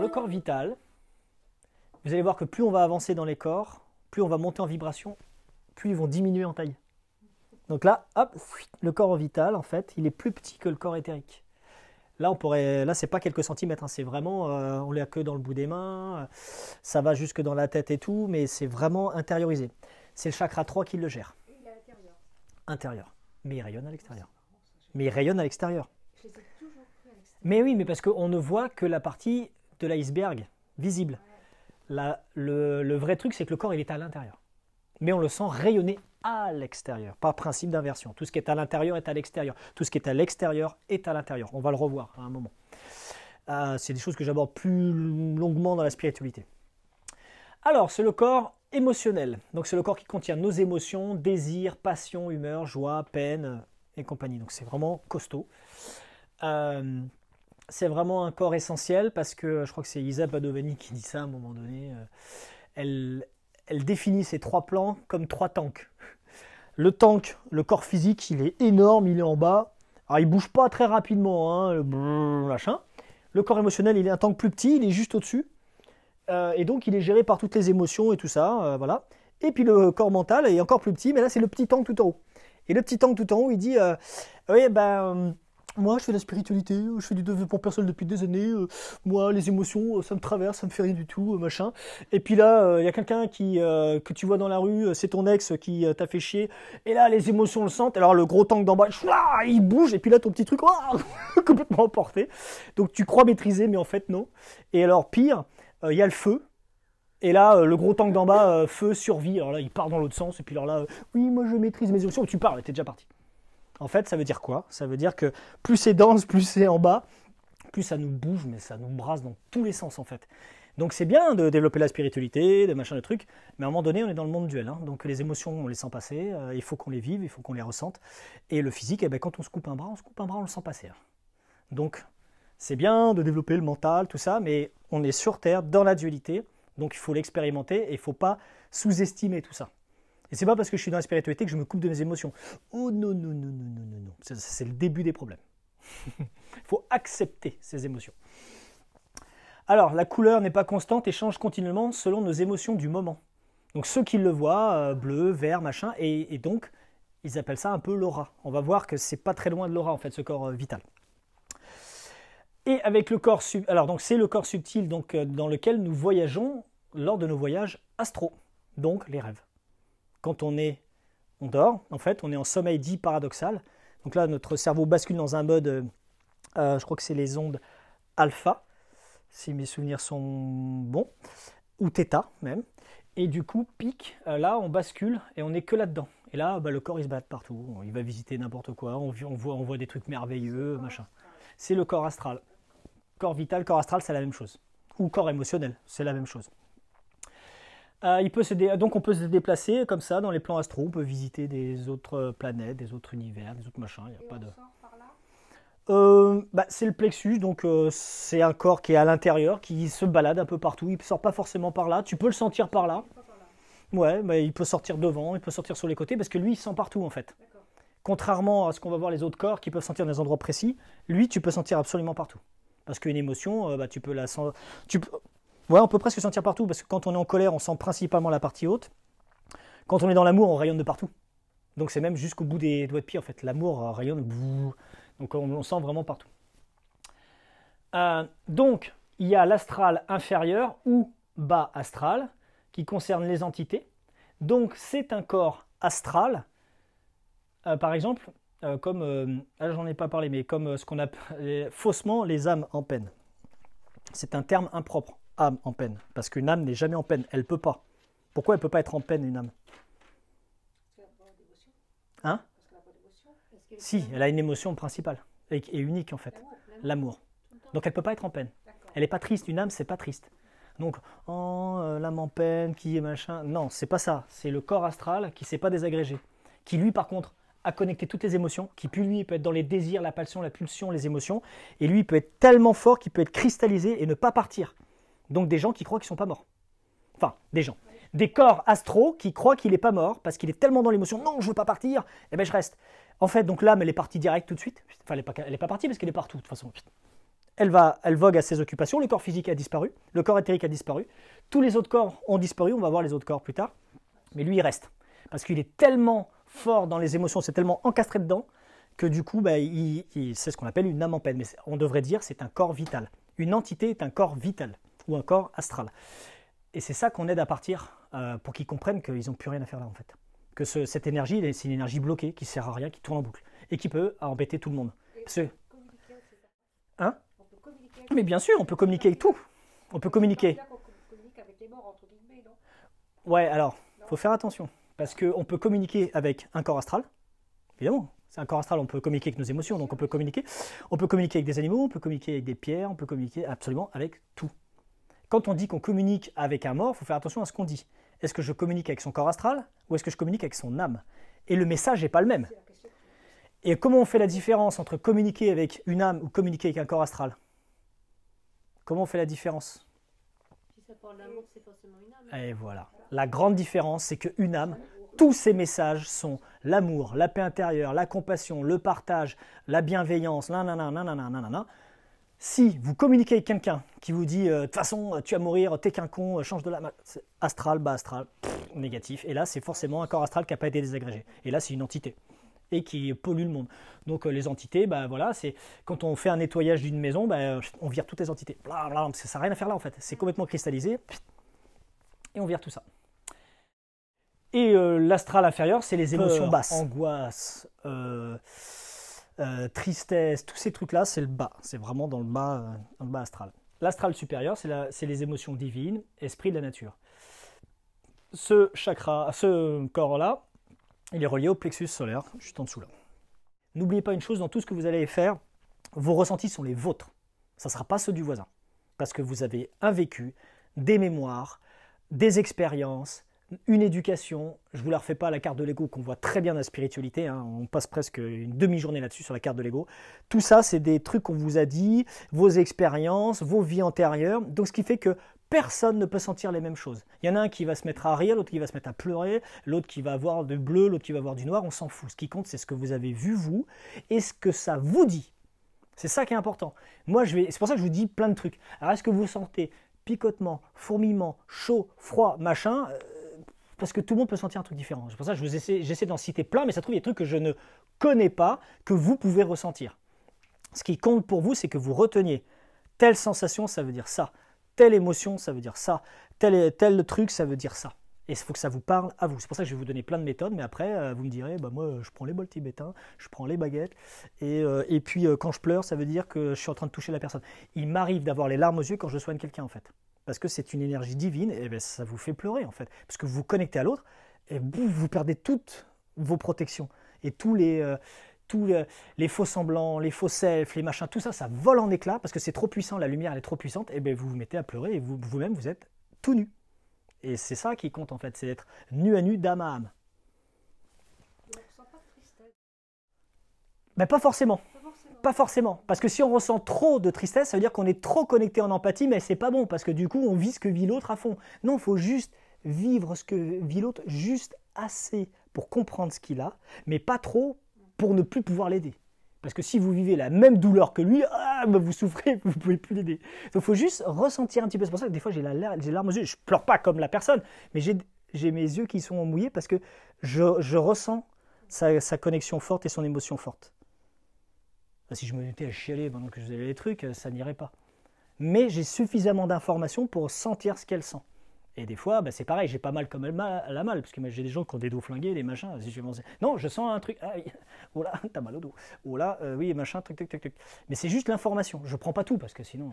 corps vital, vous allez voir que plus on va avancer dans les corps, plus on va monter en vibration, plus ils vont diminuer en taille. Donc là, hop, le corps vital, en fait, il est plus petit que le corps éthérique. Là, c'est pas quelques centimètres, hein, c'est vraiment, on l'a que dans le bout des mains, ça va jusque dans la tête et tout, mais c'est vraiment intériorisé. C'est le chakra 3 qui le gère. Il est à l'intérieur. Intérieur. Mais il rayonne à l'extérieur. Mais il rayonne à l'extérieur. Je les ai toujours cru à l'extérieur. Mais oui, mais parce qu'on ne voit que la partie de l'iceberg visible. Le vrai truc, c'est que le corps, il est à l'intérieur. Mais on le sent rayonner à l'extérieur, par principe d'inversion. Tout ce qui est à l'intérieur est à l'extérieur. Tout ce qui est à l'extérieur est à l'intérieur. On va le revoir à un moment. C'est des choses que j'aborde plus longuement dans la spiritualité. Alors, c'est le corps émotionnel. Donc, c'est le corps qui contient nos émotions, désirs, passions, humeur, joie, peine et compagnie. Donc, c'est vraiment costaud. C'est vraiment un corps essentiel parce que je crois que c'est Isa Padovani qui dit ça à un moment donné. Elle définit ces 3 plans comme 3 tanks. Le tank, le corps physique, il est énorme, il est en bas. Alors, il ne bouge pas très rapidement, hein, machin. Le corps émotionnel, il est un tank plus petit, il est juste au-dessus. Et donc, il est géré par toutes les émotions et tout ça. Voilà. Et puis, le corps mental est encore plus petit, mais là, c'est le petit tank tout en haut. Et le petit tank tout en haut, il dit oui, moi, je fais de la spiritualité, je fais du développement personnel depuis des années. Moi, les émotions, ça me traverse, ça me fait rien du tout, machin. Et puis là, il y a quelqu'un que tu vois dans la rue, c'est ton ex qui t'a fait chier. Et là, les émotions le sentent. Alors, le gros tank d'en bas, il bouge. Et puis là, ton petit truc, complètement emporté. Donc, tu crois maîtriser, mais en fait, non. Et alors, pire, il y a le feu. Et là, le gros tank d'en bas, feu, survie. Alors là, il part dans l'autre sens. Et puis alors là, oui, moi, je maîtrise mes émotions. Tu parles, t'es déjà parti. En fait, ça veut dire quoi? Ça veut dire que plus c'est dense, plus c'est en bas, plus ça nous bouge, mais ça nous brasse dans tous les sens en fait. Donc c'est bien de développer la spiritualité, de machin de trucs, mais à un moment donné, on est dans le monde duel. Hein. Donc les émotions, on les sent passer, il faut qu'on les vive, il faut qu'on les ressente. Et le physique, quand on se coupe un bras, on le sent passer. Hein. Donc c'est bien de développer le mental, tout ça, mais on est sur Terre, dans la dualité, donc il faut l'expérimenter et il ne faut pas sous-estimer tout ça. Et c'est pas parce que je suis dans la spiritualité que je me coupe de mes émotions. Oh non, non, non, non, non, non, non. C'est le début des problèmes. Il faut accepter ces émotions. Alors, la couleur n'est pas constante et change continuellement selon nos émotions du moment. Donc ceux qui le voient, bleu, vert, machin, et donc ils appellent ça un peu l'aura. On va voir que c'est pas très loin de l'aura en fait, ce corps vital. Et avec le corps alors donc c'est le corps subtil donc dans lequel nous voyageons lors de nos voyages astraux, donc les rêves. Quand on dort, en fait, on est en sommeil dit paradoxal. Donc là, notre cerveau bascule dans un mode, je crois que c'est les ondes alpha, si mes souvenirs sont bons, ou θ même. Et du coup, pic, là, on bascule et on n'est que là-dedans. Et là, le corps, il se bat partout. Il va visiter n'importe quoi. On voit des trucs merveilleux, machin. C'est le corps astral. Corps vital, corps astral, c'est la même chose. Ou corps émotionnel, c'est la même chose. Donc on peut se déplacer comme ça dans les plans astraux, on peut visiter des autres planètes, des autres univers, des autres machins. Il y a pas de... sort par là c'est le plexus, donc c'est un corps qui est à l'intérieur, qui se balade un peu partout. Il ne sort pas forcément par là, tu peux le sentir par là. Ouais, il peut sortir devant, il peut sortir sur les côtés, parce que lui il sent partout en fait. Contrairement à ce qu'on va voir les autres corps qui peuvent sentir dans des endroits précis, lui tu peux sentir absolument partout. Parce qu'une émotion, tu peux la sentir... Ouais, on peut presque sentir partout, parce que quand on est en colère, on sent principalement la partie haute. Quand on est dans l'amour, on rayonne de partout. Donc c'est même jusqu'au bout des doigts de pied, en fait. L'amour rayonne, donc on sent vraiment partout. Donc, il y a l'astral inférieur ou bas astral, qui concerne les entités. Donc c'est un corps astral, par exemple, comme, j'en ai pas parlé, mais comme ce qu'on appelle faussement les âmes en peine. C'est un terme impropre. Âme en peine, parce qu'une âme n'est jamais en peine, elle peut pas. Pourquoi elle peut pas être en peine, une âme? Hein? Si, elle a une émotion principale et unique en fait, l'amour. Donc elle peut pas être en peine. Elle est pas triste, une âme c'est pas triste. Donc l'âme en peine, qui est machin, non, c'est pas ça. C'est le corps astral qui s'est pas désagrégé, qui lui par contre a connecté toutes les émotions, qui lui peut être dans les désirs, la passion, la pulsion, les émotions, et lui il peut être tellement fort qu'il peut être cristallisé et ne pas partir. Donc des gens qui croient qu'ils ne sont pas morts. Enfin, des gens. Des corps astraux qui croient qu'il n'est pas mort parce qu'il est tellement dans l'émotion. Non, je ne veux pas partir. Eh bien, je reste. En fait, donc l'âme, elle est partie direct tout de suite. Enfin, elle n'est pas partie parce qu'elle est partout, de toute façon. elle vogue à ses occupations, le corps physique a disparu, le corps éthérique a disparu, tous les autres corps ont disparu, on va voir les autres corps plus tard, mais lui il reste, parce qu'il est tellement fort dans les émotions, c'est tellement encastré dedans, que du coup, c'est ce qu'on appelle une âme en peine, mais on devrait dire c'est un corps vital. Une entité est un corps vital, ou un corps astral. Et c'est ça qu'on aide à partir, pour qu'ils comprennent qu'ils n'ont plus rien à faire là en fait. Que cette énergie, c'est une énergie bloquée, qui ne sert à rien, qui tourne en boucle, et qui peut embêter tout le monde. Hein? Mais bien sûr, on peut communiquer avec tout. On peut communiquer. Ouais, alors, il faut faire attention. Parce qu'on peut communiquer avec un corps astral. Évidemment, c'est un corps astral, on peut communiquer avec nos émotions, donc on peut communiquer. On peut communiquer avec des animaux, on peut communiquer avec des pierres, on peut communiquer absolument avec tout. Quand on dit qu'on communique avec un mort, il faut faire attention à ce qu'on dit. Est-ce que je communique avec son corps astral ou est-ce que je communique avec son âme? Et le message n'est pas le même. Et comment on fait la différence entre communiquer avec une âme ou communiquer avec un corps astral? Comment on fait la différence? Si ça parle d'amour, c'est forcément une âme. Et voilà. La grande différence, c'est qu'une âme, tous ces messages sont l'amour, la paix intérieure, la compassion, le partage, la bienveillance, nanana. Si vous communiquez avec quelqu'un qui vous dit de toute façon tu vas mourir, t'es qu'un con, change de l'âme, astral, bas astral, négatif. Et là, c'est forcément un corps astral qui n'a pas été désagrégé. Et là, c'est une entité et qui pollue le monde. Donc les entités, voilà, c'est quand on fait un nettoyage d'une maison, on vire toutes les entités. Blablabla, parce que ça n'a rien à faire là en fait. C'est complètement cristallisé et on vire tout ça. Et l'astral inférieur, c'est les émotions basses. Angoisse, tristesse, tous ces trucs-là, c'est le bas. C'est vraiment dans le bas astral. L'astral supérieur, c'est les émotions divines, esprit de la nature. Ce chakra, ce corps-là, il est relié au plexus solaire, juste en dessous là. N'oubliez pas une chose, dans tout ce que vous allez faire, vos ressentis sont les vôtres. Ça ne sera pas ceux du voisin. Parce que vous avez un vécu, des mémoires, des expériences, une éducation. Je ne vous la refais pas à la carte de l'ego qu'on voit très bien dans la spiritualité. Hein. On passe presque une demi-journée là-dessus sur la carte de l'ego. Tout ça, c'est des trucs qu'on vous a dit, vos expériences, vos vies antérieures. Donc ce qui fait que personne ne peut sentir les mêmes choses. Il y en a un qui va se mettre à rire, l'autre qui va se mettre à pleurer, l'autre qui va avoir du bleu, l'autre qui va avoir du noir, on s'en fout. Ce qui compte, c'est ce que vous avez vu, vous, et ce que ça vous dit. C'est ça qui est important. Moi, c'est pour ça que je vous dis plein de trucs. Alors, est-ce que vous sentez picotement, fourmillement, chaud, froid, machin parce que tout le monde peut sentir un truc différent. C'est pour ça que j'essaie d'en citer plein, mais ça se trouve, il y a des trucs que je ne connais pas, que vous pouvez ressentir. Ce qui compte pour vous, c'est que vous reteniez telle sensation, ça veut dire ça. Telle émotion, ça veut dire ça. Tel truc, ça veut dire ça. Et il faut que ça vous parle à vous. C'est pour ça que je vais vous donner plein de méthodes, mais après, vous me direz, moi, je prends les bols tibétains, je prends les baguettes, et puis quand je pleure, ça veut dire que je suis en train de toucher la personne. Il m'arrive d'avoir les larmes aux yeux quand je soigne quelqu'un, en fait. Parce que c'est une énergie divine, et ça vous fait pleurer, en fait. Parce que vous vous connectez à l'autre, et vous perdez toutes vos protections. Et tous les faux semblants, les faux selfs, les machins, tout ça, ça vole en éclats parce que c'est trop puissant, la lumière elle est trop puissante, et vous vous mettez à pleurer et vous-même vous êtes tout nu. Et c'est ça qui compte en fait, c'est d'être nu à nu, d'âme à âme. On ne ressent pas de tristesse. Mais pas forcément. Pas forcément. Parce que si on ressent trop de tristesse, ça veut dire qu'on est trop connecté en empathie, mais c'est pas bon, parce que du coup on vit ce que vit l'autre à fond. Non, il faut juste vivre ce que vit l'autre, juste assez pour comprendre ce qu'il a, mais pas trop pour ne plus pouvoir l'aider. Parce que si vous vivez la même douleur que lui, vous souffrez, vous ne pouvez plus l'aider. Donc il faut juste ressentir un petit peu. C'est pour ça que des fois j'ai les larmes aux yeux. Je ne pleure pas comme la personne, mais j'ai mes yeux qui sont mouillés parce que je ressens sa connexion forte et son émotion forte. Si je me mettais à chialer pendant que je faisais les trucs, ça n'irait pas. Mais j'ai suffisamment d'informations pour sentir ce qu'elle sent. Et des fois, c'est pareil, j'ai pas mal comme elle a mal, parce que j'ai des gens qui ont des dos flingués, des machins. Si je vais non, je sens un truc, oh là, t'as mal au dos. Oh là, oui, machin, truc. Mais c'est juste l'information. Je prends pas tout, parce que sinon...